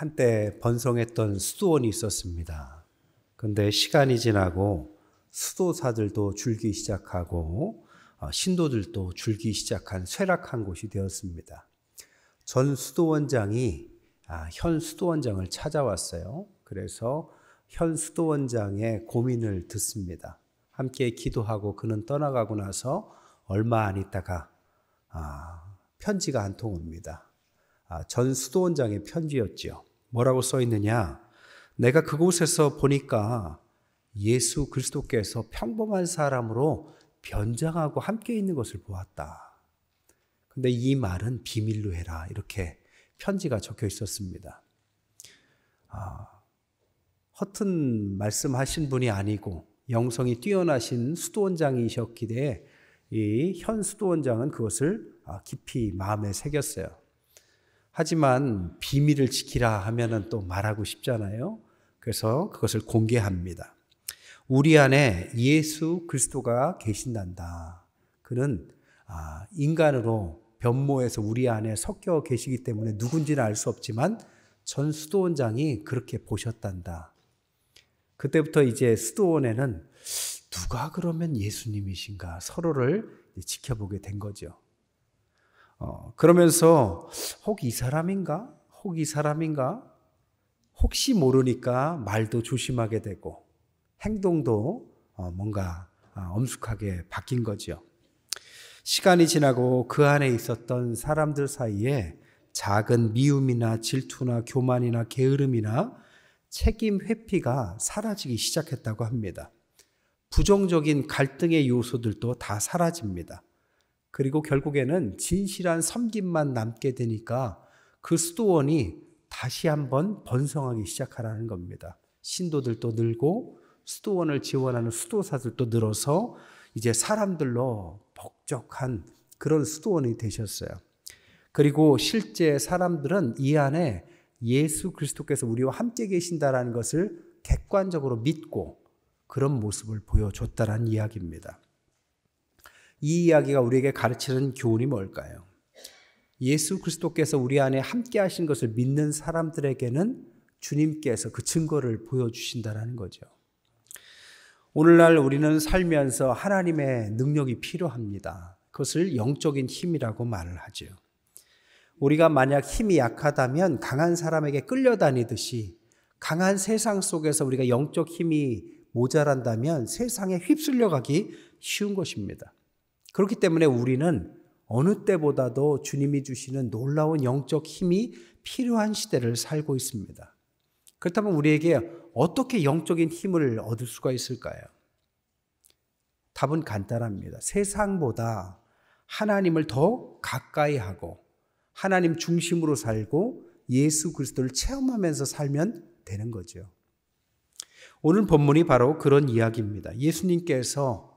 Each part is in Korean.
한때 번성했던 수도원이 있었습니다. 그런데 시간이 지나고 수도사들도 줄기 시작하고 신도들도 줄기 시작한 쇠락한 곳이 되었습니다. 전 수도원장이 현 수도원장을 찾아왔어요. 그래서 현 수도원장의 고민을 듣습니다. 함께 기도하고 그는 떠나가고 나서 얼마 안 있다가 편지가 한 통 옵니다. 전 수도원장의 편지였죠. 뭐라고 써 있느냐? 내가 그곳에서 보니까 예수 그리스도께서 평범한 사람으로 변장하고 함께 있는 것을 보았다. 근데 이 말은 비밀로 해라. 이렇게 편지가 적혀 있었습니다. 허튼 말씀하신 분이 아니고 영성이 뛰어나신 수도원장이셨기에 이 현 수도원장은 그것을 깊이 마음에 새겼어요. 하지만 비밀을 지키라 하면은 또 말하고 싶잖아요. 그래서 그것을 공개합니다. 우리 안에 예수 그리스도가 계신단다. 그는 인간으로 변모해서 우리 안에 섞여 계시기 때문에 누군지는 알 수 없지만 전 수도원장이 그렇게 보셨단다. 그때부터 이제 수도원에는 누가 그러면 예수님이신가 서로를 지켜보게 된 거죠. 그러면서 혹 이 사람인가? 혹 이 사람인가? 혹시 모르니까 말도 조심하게 되고 행동도 뭔가 엄숙하게 바뀐 거죠. 시간이 지나고 그 안에 있었던 사람들 사이에 작은 미움이나 질투나 교만이나 게으름이나 책임 회피가 사라지기 시작했다고 합니다. 부정적인 갈등의 요소들도 다 사라집니다. 그리고 결국에는 진실한 섬김만 남게 되니까 그 수도원이 다시 한번 번성하기 시작하라는 겁니다. 신도들도 늘고 수도원을 지원하는 수도사들도 늘어서 이제 사람들로 복적한 그런 수도원이 되셨어요. 그리고 실제 사람들은 이 안에 예수 그리스도께서 우리와 함께 계신다라는 것을 객관적으로 믿고 그런 모습을 보여줬다라는 이야기입니다. 이 이야기가 우리에게 가르치는 교훈이 뭘까요? 예수 그리스도께서 우리 안에 함께 하신 것을 믿는 사람들에게는 주님께서 그 증거를 보여주신다는 거죠. 오늘날 우리는 살면서 하나님의 능력이 필요합니다. 그것을 영적인 힘이라고 말을 하죠. 우리가 만약 힘이 약하다면 강한 사람에게 끌려다니듯이 강한 세상 속에서 우리가 영적 힘이 모자란다면 세상에 휩쓸려가기 쉬운 것입니다. 그렇기 때문에 우리는 어느 때보다도 주님이 주시는 놀라운 영적 힘이 필요한 시대를 살고 있습니다. 그렇다면 우리에게 어떻게 영적인 힘을 얻을 수가 있을까요? 답은 간단합니다. 세상보다 하나님을 더 가까이 하고 하나님 중심으로 살고 예수 그리스도를 체험하면서 살면 되는 거죠. 오늘 본문이 바로 그런 이야기입니다. 예수님께서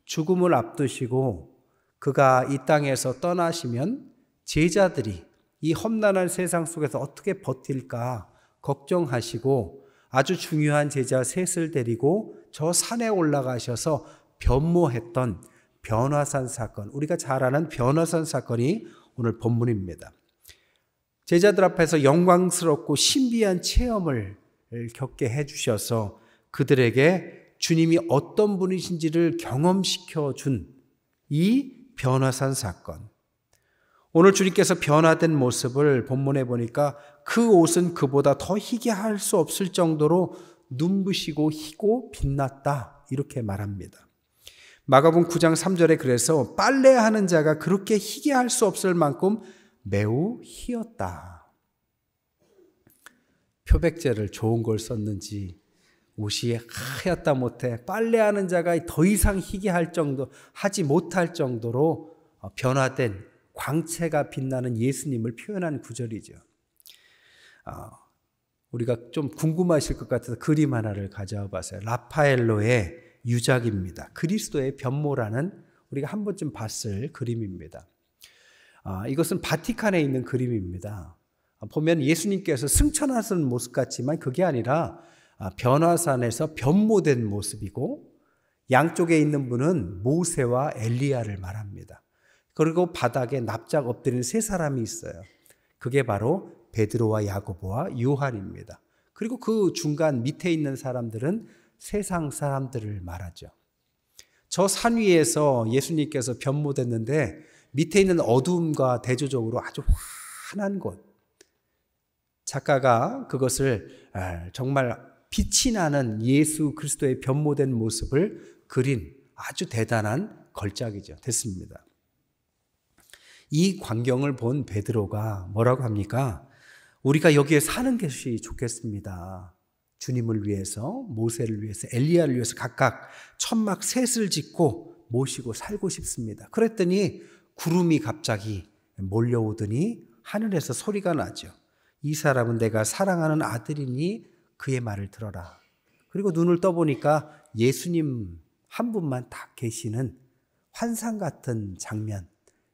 죽음을 앞두시고 그가 이 땅에서 떠나시면 제자들이 이 험난한 세상 속에서 어떻게 버틸까 걱정하시고 아주 중요한 제자 셋을 데리고 저 산에 올라가셔서 변모했던 변화산 사건, 우리가 잘 아는 변화산 사건이 오늘 본문입니다. 제자들 앞에서 영광스럽고 신비한 체험을 겪게 해주셔서 그들에게 주님이 어떤 분이신지를 경험시켜 준 이 변화산 사건. 오늘 주님께서 변화된 모습을 본문에 보니까 그 옷은 그보다 더 희게 할 수 없을 정도로 눈부시고 희고 빛났다. 이렇게 말합니다. 마가복음 9장 3절에 그래서 빨래하는 자가 그렇게 희게 할 수 없을 만큼 매우 희었다. 표백제를 좋은 걸 썼는지 옷이 하얗다 못해 빨래하는 자가 더 이상 희게 할 정도, 하지 못할 정도로 변화된 광채가 빛나는 예수님을 표현한 구절이죠. 우리가 좀 궁금하실 것 같아서 그림 하나를 가져와 봤어요. 라파엘로의 유작입니다. 그리스도의 변모라는 우리가 한 번쯤 봤을 그림입니다. 이것은 바티칸에 있는 그림입니다. 보면 예수님께서 승천하신 모습 같지만 그게 아니라 변화산에서 변모된 모습이고 양쪽에 있는 분은 모세와 엘리야를 말합니다. 그리고 바닥에 납작 엎드린 세 사람이 있어요. 그게 바로 베드로와 야고보와 요한입니다. 그리고 그 중간 밑에 있는 사람들은 세상 사람들을 말하죠. 저 산 위에서 예수님께서 변모됐는데 밑에 있는 어두움과 대조적으로 아주 환한 곳. 작가가 그것을 정말 빛이 나는 예수 그리스도의 변모된 모습을 그린 아주 대단한 걸작이죠. 됐습니다. 이 광경을 본 베드로가 뭐라고 합니까? 우리가 여기에 사는 것이 좋겠습니다. 주님을 위해서, 모세를 위해서, 엘리야를 위해서 각각 천막 셋을 짓고 모시고 살고 싶습니다. 그랬더니 구름이 갑자기 몰려오더니 하늘에서 소리가 나죠. 이 사람은 내가 사랑하는 아들이니 그의 말을 들어라. 그리고 눈을 떠보니까 예수님 한 분만 딱 계시는 환상 같은 장면.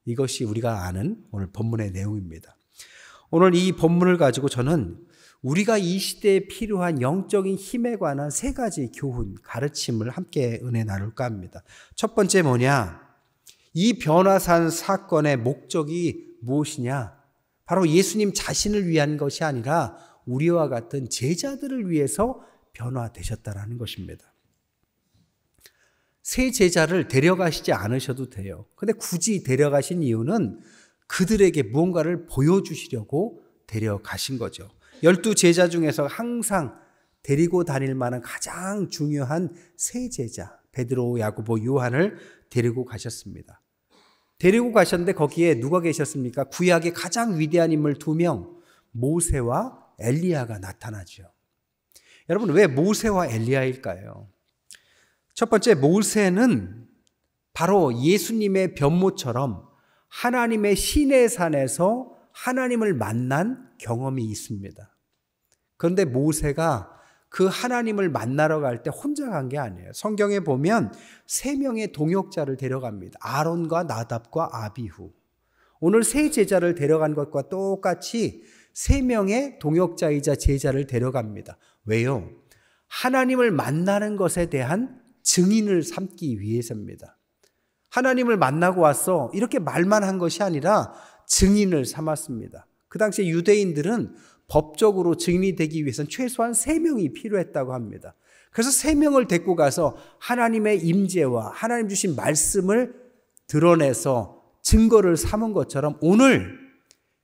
이것이 우리가 아는 오늘 본문의 내용입니다. 오늘 이 본문을 가지고 저는 우리가 이 시대에 필요한 영적인 힘에 관한 세 가지 교훈, 가르침을 함께 은혜 나눌까 합니다. 첫 번째 뭐냐? 이 변화산 사건의 목적이 무엇이냐? 바로 예수님 자신을 위한 것이 아니라 우리와 같은 제자들을 위해서 변화되셨다라는 것입니다. 새 제자를 데려가시지 않으셔도 돼요. 근데 굳이 데려가신 이유는 그들에게 무언가를 보여주시려고 데려가신 거죠. 12 제자 중에서 항상 데리고 다닐 만한 가장 중요한 세 제자, 베드로, 야고보, 요한을 데리고 가셨습니다. 데리고 가셨는데 거기에 누가 계셨습니까? 구약의 가장 위대한 인물 2명, 모세와 엘리야가 나타나죠. 여러분, 왜 모세와 엘리야일까요? 첫 번째, 모세는 바로 예수님의 변모처럼 하나님의 시내산에서 하나님을 만난 경험이 있습니다. 그런데 모세가 그 하나님을 만나러 갈 때 혼자 간 게 아니에요. 성경에 보면 3명의 동역자를 데려갑니다. 아론과 나답과 아비후. 오늘 세 제자를 데려간 것과 똑같이 3명의 동역자이자 제자를 데려갑니다. 왜요? 하나님을 만나는 것에 대한 증인을 삼기 위해서입니다. 하나님을 만나고 와서 이렇게 말만 한 것이 아니라 증인을 삼았습니다. 그 당시에 유대인들은 법적으로 증인이 되기 위해서는 최소한 3명이 필요했다고 합니다. 그래서 3명을 데리고 가서 하나님의 임재와 하나님 주신 말씀을 드러내서 증거를 삼은 것처럼 오늘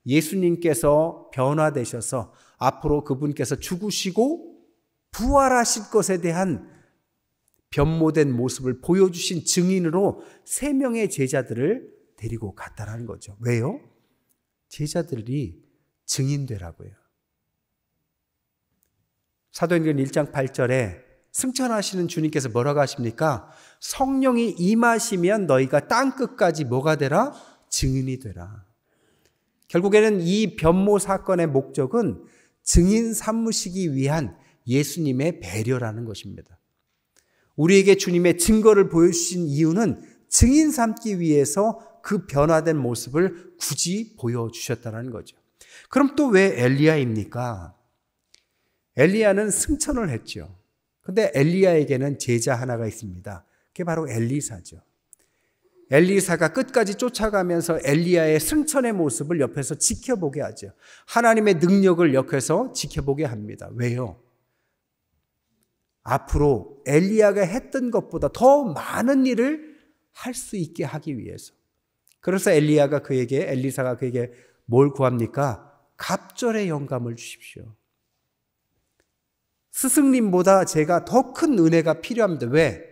예수님께서 변화되셔서 앞으로 그분께서 죽으시고 부활하실 것에 대한 변모된 모습을 보여주신 증인으로 3명의 제자들을 데리고 갔다라는 거죠. 왜요? 제자들이 증인되라고요. 사도행전 1장 8절에 승천하시는 주님께서 뭐라고 하십니까? 성령이 임하시면 너희가 땅끝까지 뭐가 되라? 증인이 되라. 결국에는 이 변모 사건의 목적은 증인 삼으시기 위한 예수님의 배려라는 것입니다. 우리에게 주님의 증거를 보여주신 이유는 증인 삼기 위해서 그 변화된 모습을 굳이 보여주셨다는 거죠. 그럼 또 왜 엘리야입니까? 엘리야는 승천을 했죠. 근데 엘리야에게는 제자 하나가 있습니다. 그게 바로 엘리사죠. 엘리사가 끝까지 쫓아가면서 엘리야의 승천의 모습을 옆에서 지켜보게 하죠. 하나님의 능력을 옆에서 지켜보게 합니다. 왜요? 앞으로 엘리야가 했던 것보다 더 많은 일을 할 수 있게 하기 위해서. 그래서 엘리사가 그에게 뭘 구합니까? 갑절의 영감을 주십시오. 스승님보다 제가 더 큰 은혜가 필요합니다. 왜?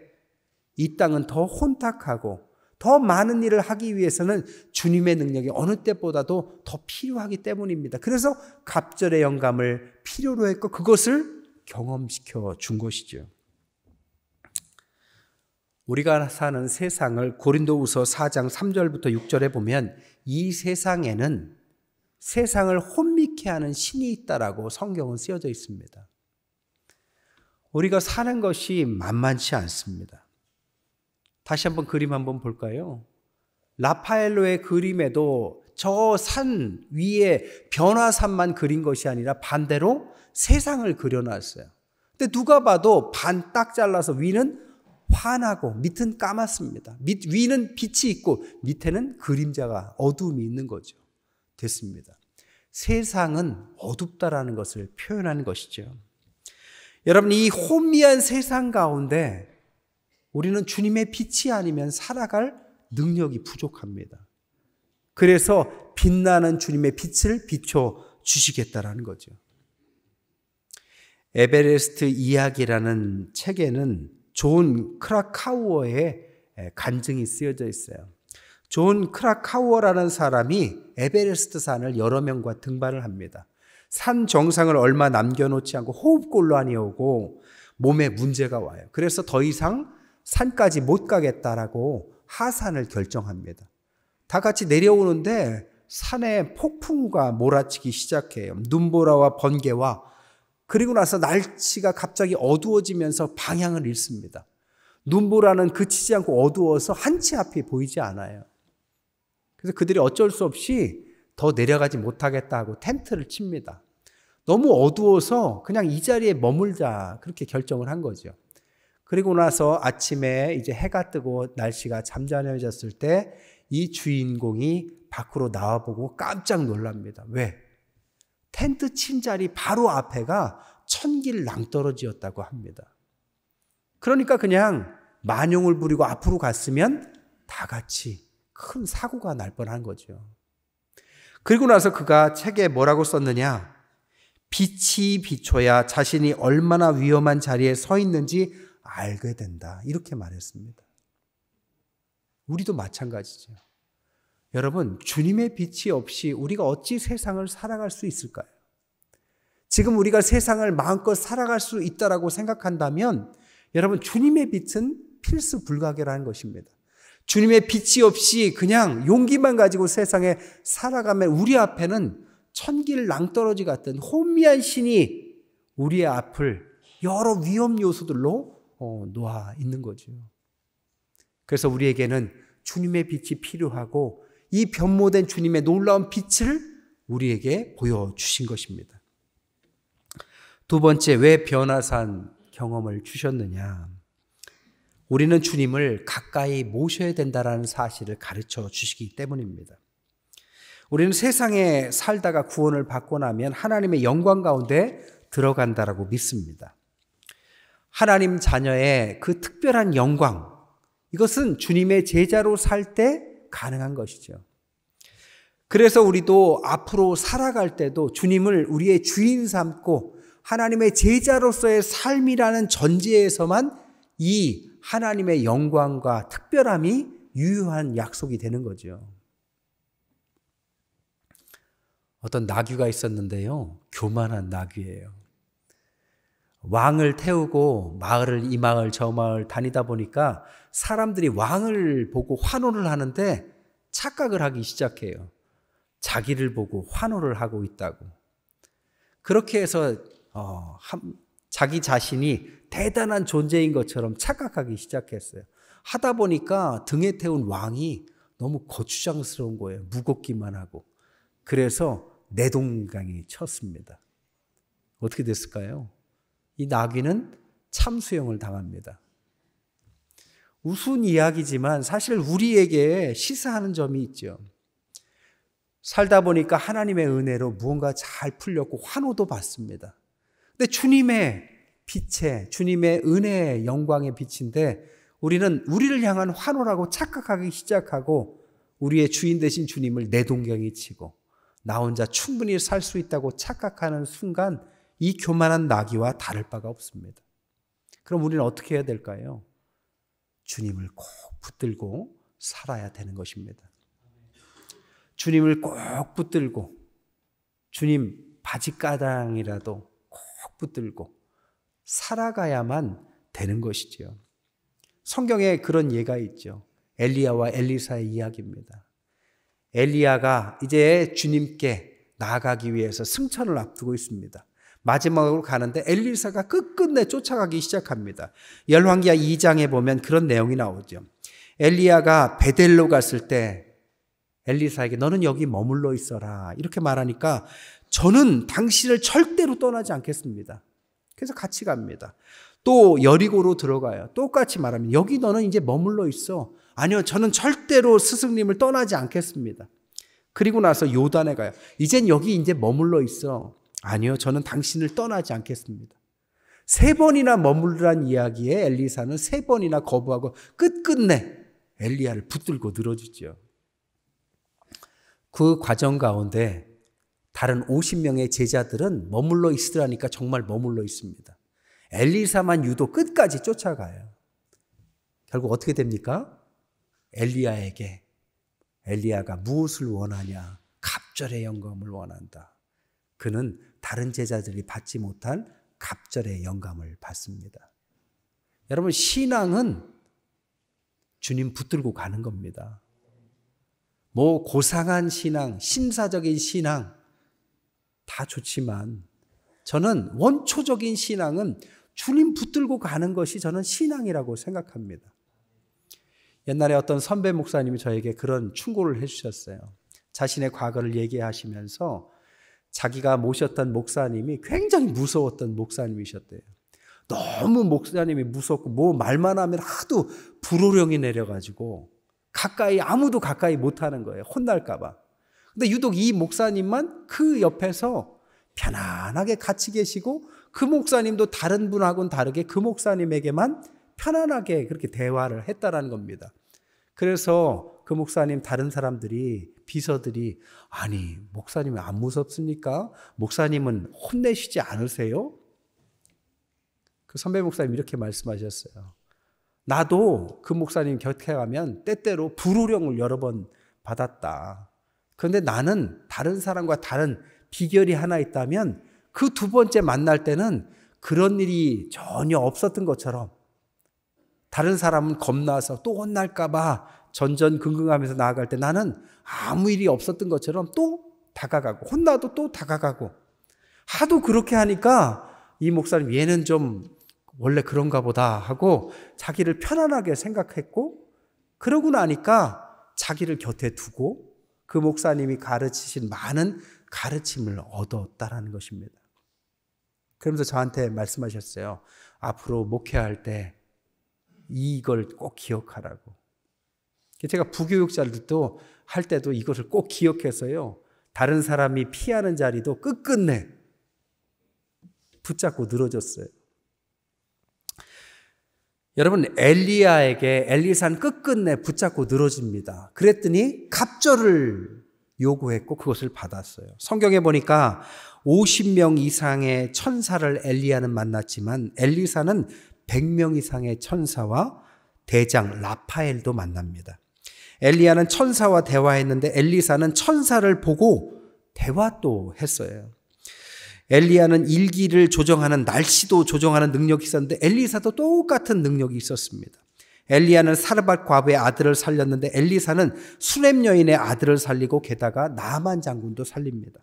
이 땅은 더 혼탁하고 더 많은 일을 하기 위해서는 주님의 능력이 어느 때보다도 더 필요하기 때문입니다. 그래서 갑절의 영감을 필요로 했고 그것을 경험시켜 준 것이죠. 우리가 사는 세상을 고린도후서 4장 3절부터 6절에 보면 이 세상에는 세상을 혼미케 하는 신이 있다라고 성경은 쓰여져 있습니다. 우리가 사는 것이 만만치 않습니다. 다시 한번 그림 한번 볼까요? 라파엘로의 그림에도 저 산 위에 변화산만 그린 것이 아니라 반대로 세상을 그려놨어요. 근데 누가 봐도 반 딱 잘라서 위는 환하고 밑은 까맣습니다. 위는 빛이 있고 밑에는 그림자가 어두움이 있는 거죠. 됐습니다. 세상은 어둡다라는 것을 표현하는 것이죠. 여러분, 이 혼미한 세상 가운데 우리는 주님의 빛이 아니면 살아갈 능력이 부족합니다. 그래서 빛나는 주님의 빛을 비춰 주시겠다라는 거죠. 에베레스트 이야기라는 책에는 존 크라카우어의 간증이 쓰여져 있어요. 존 크라카우어라는 사람이 에베레스트 산을 여러 명과 등반을 합니다. 산 정상을 얼마 남겨놓지 않고 호흡곤란이 오고 몸에 문제가 와요. 그래서 더 이상 산까지 못 가겠다라고 하산을 결정합니다. 다 같이 내려오는데 산에 폭풍우가 몰아치기 시작해요. 눈보라와 번개와, 그리고 나서 날씨가 갑자기 어두워지면서 방향을 잃습니다. 눈보라는 그치지 않고 어두워서 한치 앞이 보이지 않아요. 그래서 그들이 어쩔 수 없이 더 내려가지 못하겠다 하고 텐트를 칩니다. 너무 어두워서 그냥 이 자리에 머물자, 그렇게 결정을 한 거죠. 그리고 나서 아침에 이제 해가 뜨고 날씨가 잠잠해졌을 때 이 주인공이 밖으로 나와보고 깜짝 놀랍니다. 왜? 텐트 친 자리 바로 앞에가 천길 낭떠러지였다고 합니다. 그러니까 그냥 만용을 부리고 앞으로 갔으면 다 같이 큰 사고가 날 뻔한 거죠. 그리고 나서 그가 책에 뭐라고 썼느냐? 빛이 비춰야 자신이 얼마나 위험한 자리에 서 있는지 알게 된다. 이렇게 말했습니다. 우리도 마찬가지죠. 여러분, 주님의 빛이 없이 우리가 어찌 세상을 살아갈 수 있을까요? 지금 우리가 세상을 마음껏 살아갈 수 있다라고 생각한다면 여러분, 주님의 빛은 필수 불가결한 것입니다. 주님의 빛이 없이 그냥 용기만 가지고 세상에 살아가면 우리 앞에는 천길 낭떠러지 같은 혼미한 신이 우리의 앞을 여러 위험 요소들로 놓아 있는 거죠. 그래서 우리에게는 주님의 빛이 필요하고 이 변모된 주님의 놀라운 빛을 우리에게 보여주신 것입니다. 두 번째, 왜 변화산 경험을 주셨느냐? 우리는 주님을 가까이 모셔야 된다는 사실을 가르쳐 주시기 때문입니다. 우리는 세상에 살다가 구원을 받고 나면 하나님의 영광 가운데 들어간다라고 믿습니다. 하나님 자녀의 그 특별한 영광, 이것은 주님의 제자로 살 때 가능한 것이죠. 그래서 우리도 앞으로 살아갈 때도 주님을 우리의 주인 삼고 하나님의 제자로서의 삶이라는 전제에서만 이 하나님의 영광과 특별함이 유효한 약속이 되는 거죠. 어떤 나귀가 있었는데요. 교만한 나귀예요. 왕을 태우고 마을을 이 마을 저 마을 다니다 보니까 사람들이 왕을 보고 환호를 하는데 착각을 하기 시작해요. 자기를 보고 환호를 하고 있다고. 그렇게 해서 자기 자신이 대단한 존재인 것처럼 착각하기 시작했어요. 하다 보니까 등에 태운 왕이 너무 거추장스러운 거예요. 무겁기만 하고. 그래서 내동강이 쳤습니다. 어떻게 됐을까요? 이 나귀는 참수형을 당합니다. 우스운 이야기지만 사실 우리에게 시사하는 점이 있죠. 살다 보니까 하나님의 은혜로 무언가 잘 풀렸고 환호도 받습니다. 근데 주님의 빛에, 주님의 은혜의 영광의 빛인데 우리는 우리를 향한 환호라고 착각하기 시작하고 우리의 주인 되신 주님을 내동경이 치고 나 혼자 충분히 살 수 있다고 착각하는 순간 이 교만한 나귀와 다를 바가 없습니다. 그럼 우리는 어떻게 해야 될까요? 주님을 꼭 붙들고 살아야 되는 것입니다. 주님을 꼭 붙들고 주님 바지가랑이라도 꼭 붙들고 살아가야만 되는 것이죠. 성경에 그런 예가 있죠. 엘리야와 엘리사의 이야기입니다. 엘리야가 이제 주님께 나아가기 위해서 승천을 앞두고 있습니다. 마지막으로 가는데 엘리사가 끝끝내 쫓아가기 시작합니다. 열왕기하 2장에 보면 그런 내용이 나오죠. 엘리야가 베델로 갔을 때 엘리사에게 너는 여기 머물러 있어라 이렇게 말하니까 저는 당신을 절대로 떠나지 않겠습니다. 그래서 같이 갑니다. 또 여리고로 들어가요. 똑같이 말합니다. 여기 너는 이제 머물러 있어. 아니요, 저는 절대로 스승님을 떠나지 않겠습니다. 그리고 나서 요단에 가요. 이젠 여기 이제 머물러 있어. 아니요, 저는 당신을 떠나지 않겠습니다. 3번이나 머물란 이야기에 엘리사는 3번이나 거부하고 끝끝내 엘리야를 붙들고 늘어지죠. 그 과정 가운데 다른 50명의 제자들은 머물러 있으라니까 정말 머물러 있습니다. 엘리사만 유독 끝까지 쫓아가요. 결국 어떻게 됩니까? 엘리야가 무엇을 원하냐? 갑절의 영감을 원한다. 그는 다른 제자들이 받지 못한 갑절의 영감을 받습니다. 여러분, 신앙은 주님 붙들고 가는 겁니다. 뭐 고상한 신앙, 신사적인 신앙 다 좋지만 저는 원초적인 신앙은 주님 붙들고 가는 것이 저는 신앙이라고 생각합니다. 옛날에 어떤 선배 목사님이 저에게 그런 충고를 해주셨어요. 자신의 과거를 얘기하시면서 자기가 모셨던 목사님이 굉장히 무서웠던 목사님이셨대요. 너무 목사님이 무섭고 뭐 말만 하면 하도 불호령이 내려가지고 아무도 가까이 못하는 거예요. 혼날까 봐. 근데 유독 이 목사님만 그 옆에서 편안하게 같이 계시고 그 목사님도 다른 분하고는 다르게 그 목사님에게만 편안하게 그렇게 대화를 했다라는 겁니다. 그래서 그 목사님 다른 사람들이 비서들이 아니 목사님이 안 무섭습니까? 목사님은 혼내시지 않으세요? 그 선배 목사님 이렇게 말씀하셨어요. 나도 그 목사님 곁에 가면 때때로 불호령을 여러 번 받았다. 그런데 나는 다른 사람과 다른 비결이 하나 있다면 그 2번째 만날 때는 그런 일이 전혀 없었던 것처럼 다른 사람은 겁나서 또 혼날까 봐 전전긍긍하면서 나아갈 때 나는 아무 일이 없었던 것처럼 또 다가가고 혼나도 또 다가가고 하도 그렇게 하니까 이 목사님 얘는 좀 원래 그런가 보다 하고 자기를 편안하게 생각했고 그러고 나니까 자기를 곁에 두고 그 목사님이 가르치신 많은 가르침을 얻었다라는 것입니다. 그러면서 저한테 말씀하셨어요. 앞으로 목회할 때 이걸 꼭 기억하라고. 제가 부교육자들도 할 때도 이것을 꼭 기억해서요. 다른 사람이 피하는 자리도 끝끝내 붙잡고 늘어졌어요. 여러분, 엘리사는 끝끝내 붙잡고 늘어집니다. 그랬더니 갑절을 요구했고 그것을 받았어요. 성경에 보니까 50명 이상의 천사를 엘리야는 만났지만 엘리사는 100명 이상의 천사와 대장 라파엘도 만납니다. 엘리야는 천사와 대화했는데 엘리사는 천사를 보고 대화도 했어요. 엘리야는 일기를 조정하는 날씨도 조정하는 능력이 있었는데 엘리사도 똑같은 능력이 있었습니다. 엘리야는 사르밧 과부의 아들을 살렸는데 엘리사는 수넴 여인의 아들을 살리고 게다가 나만 장군도 살립니다.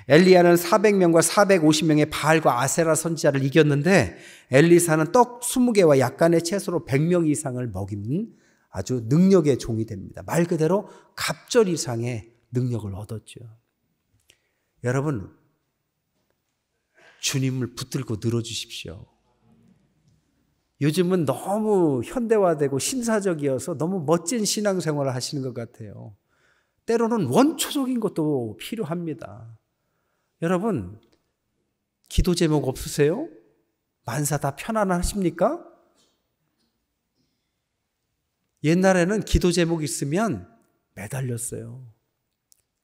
엘리야는 400명과 450명의 바알과 아세라 선지자를 이겼는데 엘리사는 떡 20개와 약간의 채소로 100명 이상을 먹이는 아주 능력의 종이 됩니다. 말 그대로 갑절 이상의 능력을 얻었죠. 여러분, 주님을 붙들고 늘어주십시오. 요즘은 너무 현대화되고 신사적이어서 너무 멋진 신앙생활을 하시는 것 같아요. 때로는 원초적인 것도 필요합니다. 여러분, 기도 제목 없으세요? 만사 다 편안하십니까? 옛날에는 기도 제목 있으면 매달렸어요.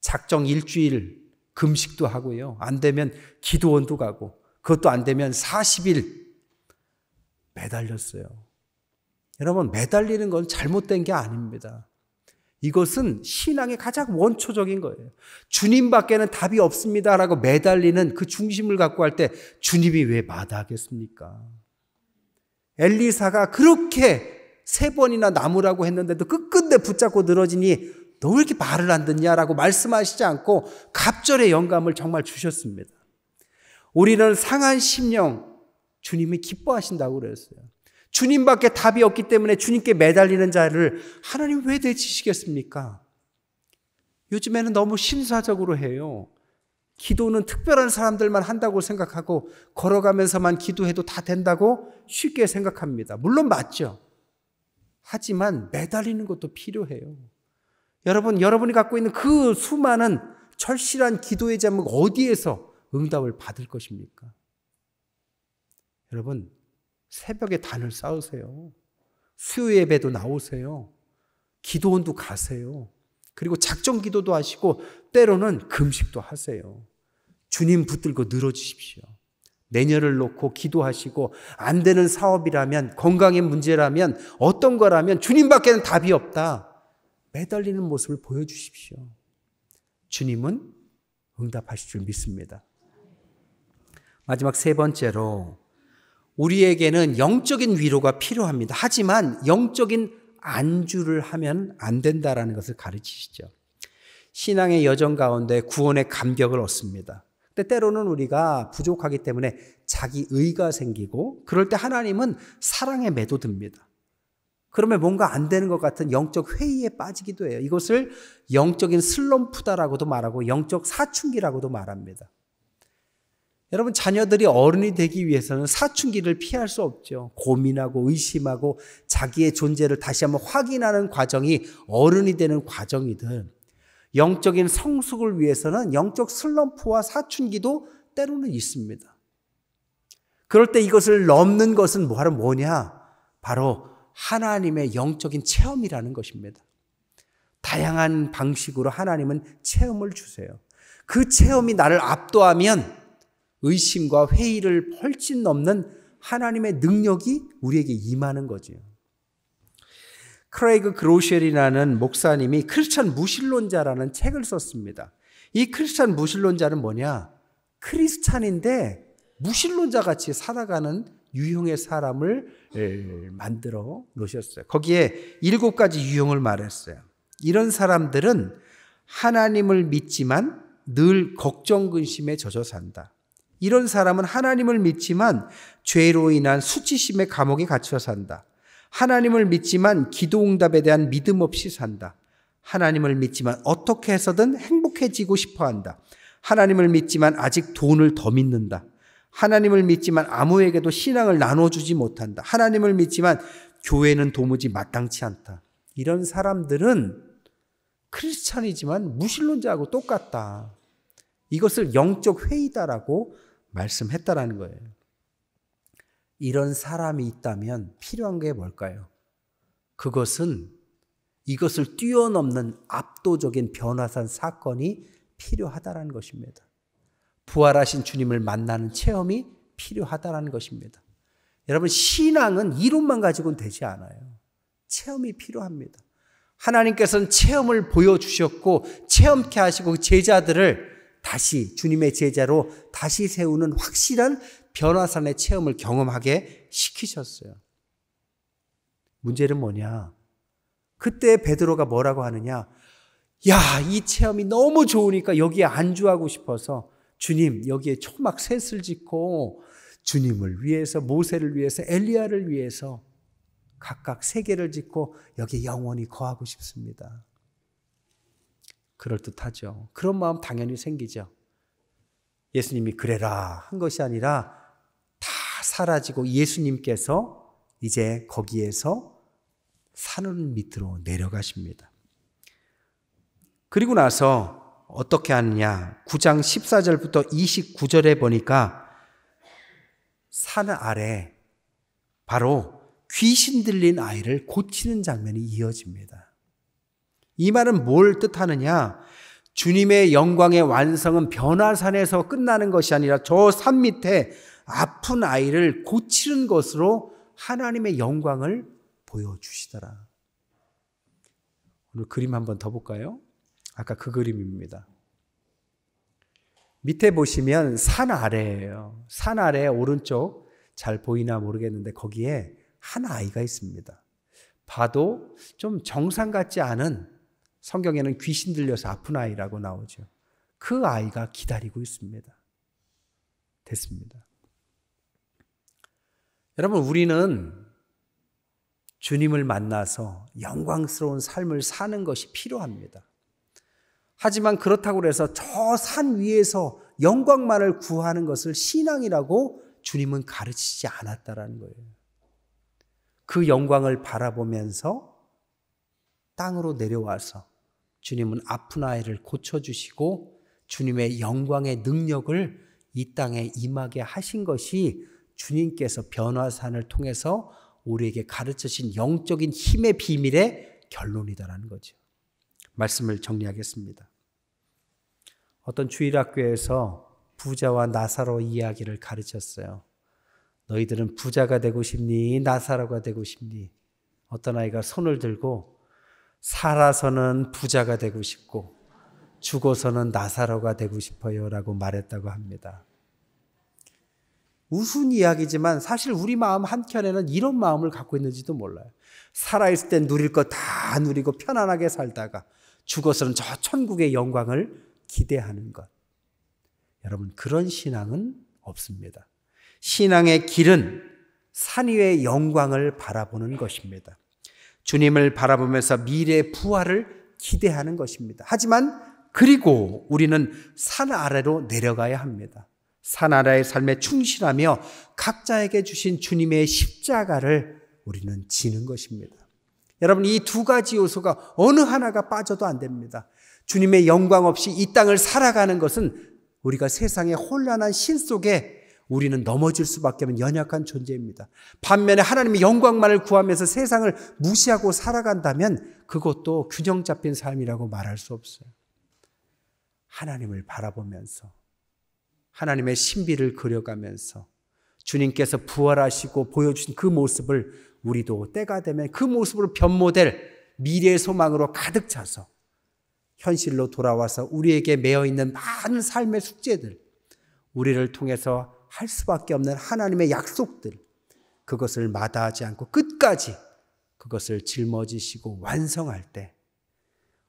작정 일주일 금식도 하고요. 안 되면 기도원도 가고 그것도 안 되면 40일 매달렸어요. 여러분, 매달리는 건 잘못된 게 아닙니다. 이것은 신앙의 가장 원초적인 거예요. 주님밖에는 답이 없습니다라고 매달리는 그 중심을 갖고 할 때 주님이 왜 마다하겠습니까? 엘리사가 그렇게 3번이나 남으라고 했는데도 끝끝내 붙잡고 늘어지니 너 왜 이렇게 말을 안 듣냐라고 말씀하시지 않고 갑절의 영감을 정말 주셨습니다. 우리는 상한 심령 주님이 기뻐하신다고 그랬어요. 주님밖에 답이 없기 때문에 주님께 매달리는 자를 하나님 왜 내치시겠습니까? 요즘에는 너무 신사적으로 해요. 기도는 특별한 사람들만 한다고 생각하고 걸어가면서만 기도해도 다 된다고 쉽게 생각합니다. 물론 맞죠. 하지만 매달리는 것도 필요해요. 여러분이 갖고 있는 그 수많은 절실한 기도의 제목 어디에서 응답을 받을 것입니까? 여러분, 새벽에 단을 쌓으세요. 수요 예배도 나오세요. 기도원도 가세요. 그리고 작정 기도도 하시고 때로는 금식도 하세요. 주님 붙들고 늘어주십시오. 내년을 놓고 기도하시고 안 되는 사업이라면, 건강의 문제라면, 어떤 거라면 주님밖에는 답이 없다. 매달리는 모습을 보여주십시오. 주님은 응답하실 줄 믿습니다. 마지막 세 번째로, 우리에게는 영적인 위로가 필요합니다. 하지만 영적인 안주를 하면 안 된다라는 것을 가르치시죠. 신앙의 여정 가운데 구원의 감격을 얻습니다. 근데 때로는 우리가 부족하기 때문에 자기 의가 생기고, 그럴 때 하나님은 사랑에 매도듭니다. 그러면 뭔가 안 되는 것 같은 영적 회의에 빠지기도 해요. 이것을 영적인 슬럼프다라고도 말하고 영적 사춘기라고도 말합니다. 여러분, 자녀들이 어른이 되기 위해서는 사춘기를 피할 수 없죠. 고민하고 의심하고 자기의 존재를 다시 한번 확인하는 과정이 어른이 되는 과정이든, 영적인 성숙을 위해서는 영적 슬럼프와 사춘기도 때로는 있습니다. 그럴 때 이것을 넘는 것은 뭐냐? 바로 하나님의 영적인 체험이라는 것입니다. 다양한 방식으로 하나님은 체험을 주세요. 그 체험이 나를 압도하면 의심과 회의를 훨씬 넘는 하나님의 능력이 우리에게 임하는 거죠. 크레이그 그로셜이라는 목사님이 크리스찬 무신론자라는 책을 썼습니다. 이 크리스찬 무신론자는 뭐냐? 크리스찬인데 무신론자 같이 살아가는 유형의 사람을 만들어 놓으셨어요. 거기에 7가지 유형을 말했어요. 이런 사람들은 하나님을 믿지만 늘 걱정 근심에 젖어 산다. 이런 사람은 하나님을 믿지만 죄로 인한 수치심의 감옥에 갇혀 산다. 하나님을 믿지만 기도 응답에 대한 믿음 없이 산다. 하나님을 믿지만 어떻게 해서든 행복해지고 싶어 한다. 하나님을 믿지만 아직 돈을 더 믿는다. 하나님을 믿지만 아무에게도 신앙을 나눠주지 못한다. 하나님을 믿지만 교회는 도무지 마땅치 않다. 이런 사람들은 크리스찬이지만 무신론자하고 똑같다. 이것을 영적 회의다라고 말씀했다라는 거예요. 이런 사람이 있다면 필요한 게 뭘까요? 그것은 이것을 뛰어넘는 압도적인 변화산 사건이 필요하다라는 것입니다. 부활하신 주님을 만나는 체험이 필요하다라는 것입니다. 여러분, 신앙은 이론만 가지고는 되지 않아요. 체험이 필요합니다. 하나님께서는 체험을 보여주셨고 체험케 하시고 제자들을 다시 주님의 제자로 다시 세우는 확실한 변화산의 체험을 경험하게 시키셨어요. 문제는 뭐냐? 그때 베드로가 뭐라고 하느냐? 야, 이 체험이 너무 좋으니까 여기에 안주하고 싶어서 주님, 여기에 초막 셋을 짓고 주님을 위해서, 모세를 위해서, 엘리야를 위해서 각각 3개를 짓고 여기에 영원히 거하고 싶습니다. 그럴듯하죠. 그런 마음 당연히 생기죠. 예수님이 그래라 한 것이 아니라 다 사라지고 예수님께서 이제 거기에서 산을 밑으로 내려가십니다. 그리고 나서 어떻게 하느냐? 9장 14절부터 29절에 보니까 산 아래 바로 귀신 들린 아이를 고치는 장면이 이어집니다. 이 말은 뭘 뜻하느냐? 주님의 영광의 완성은 변화산에서 끝나는 것이 아니라 저 산 밑에 아픈 아이를 고치는 것으로 하나님의 영광을 보여주시더라. 오늘 그림 한번 더 볼까요? 아까 그 그림입니다. 밑에 보시면 산 아래예요. 산 아래 오른쪽 잘 보이나 모르겠는데 거기에 한 아이가 있습니다. 봐도 좀 정상 같지 않은, 성경에는 귀신 들려서 아픈 아이라고 나오죠. 그 아이가 기다리고 있습니다. 됐습니다. 여러분, 우리는 주님을 만나서 영광스러운 삶을 사는 것이 필요합니다. 하지만 그렇다고 해서 저 산 위에서 영광만을 구하는 것을 신앙이라고 주님은 가르치지 않았다라는 거예요. 그 영광을 바라보면서 땅으로 내려와서 주님은 아픈 아이를 고쳐주시고 주님의 영광의 능력을 이 땅에 임하게 하신 것이 주님께서 변화산을 통해서 우리에게 가르치신 영적인 힘의 비밀의 결론이다라는 거죠. 말씀을 정리하겠습니다. 어떤 주일학교에서 부자와 나사로 이야기를 가르쳤어요. 너희들은 부자가 되고 싶니? 나사로가 되고 싶니? 어떤 아이가 손을 들고 살아서는 부자가 되고 싶고 죽어서는 나사로가 되고 싶어요 라고 말했다고 합니다. 우스운 이야기지만 사실 우리 마음 한켠에는 이런 마음을 갖고 있는지도 몰라요. 살아있을 땐 누릴 거 다 누리고 편안하게 살다가 죽어서는 저 천국의 영광을 기대하는 것. 여러분, 그런 신앙은 없습니다. 신앙의 길은 산 위의 영광을 바라보는 것입니다. 주님을 바라보면서 미래의 부활을 기대하는 것입니다. 하지만 그리고 우리는 산 아래로 내려가야 합니다. 산 아래의 삶에 충실하며 각자에게 주신 주님의 십자가를 우리는 지는 것입니다. 여러분, 이 두 가지 요소가 어느 하나가 빠져도 안 됩니다. 주님의 영광 없이 이 땅을 살아가는 것은 우리가 세상의 혼란한 신 속에 우리는 넘어질 수밖에 없는 연약한 존재입니다. 반면에 하나님의 영광만을 구하면서 세상을 무시하고 살아간다면 그것도 균형 잡힌 삶이라고 말할 수 없어요. 하나님을 바라보면서 하나님의 신비를 그려가면서 주님께서 부활하시고 보여주신 그 모습을 우리도 때가 되면 그 모습으로 변모될 미래의 소망으로 가득 차서 현실로 돌아와서 우리에게 매어있는 많은 삶의 숙제들, 우리를 통해서 할 수밖에 없는 하나님의 약속들, 그것을 마다하지 않고 끝까지 그것을 짊어지시고 완성할 때,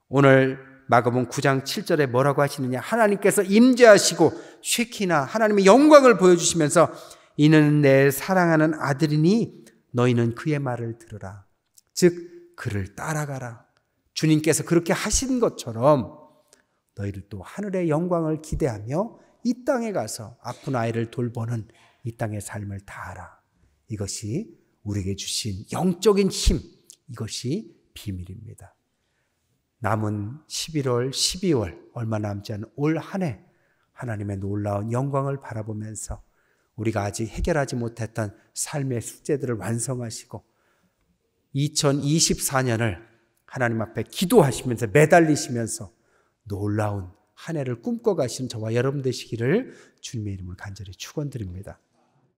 오늘 마가복음 9장 7절에 뭐라고 하시느냐? 하나님께서 임재하시고 쉐키나 하나님의 영광을 보여주시면서 이는 내 사랑하는 아들이니 너희는 그의 말을 들으라. 즉 그를 따라가라. 주님께서 그렇게 하신 것처럼 너희들도 하늘의 영광을 기대하며 이 땅에 가서 아픈 아이를 돌보는 이 땅의 삶을 다하라. 이것이 우리에게 주신 영적인 힘, 이것이 비밀입니다. 남은 11월, 12월 얼마 남지 않은 올 한 해 하나님의 놀라운 영광을 바라보면서 우리가 아직 해결하지 못했던 삶의 숙제들을 완성하시고 2024년을 하나님 앞에 기도하시면서 매달리시면서 놀라운 한 해를 꿈꿔가시는 저와 여러분 되시기를 주님의 이름으로 간절히 축원드립니다.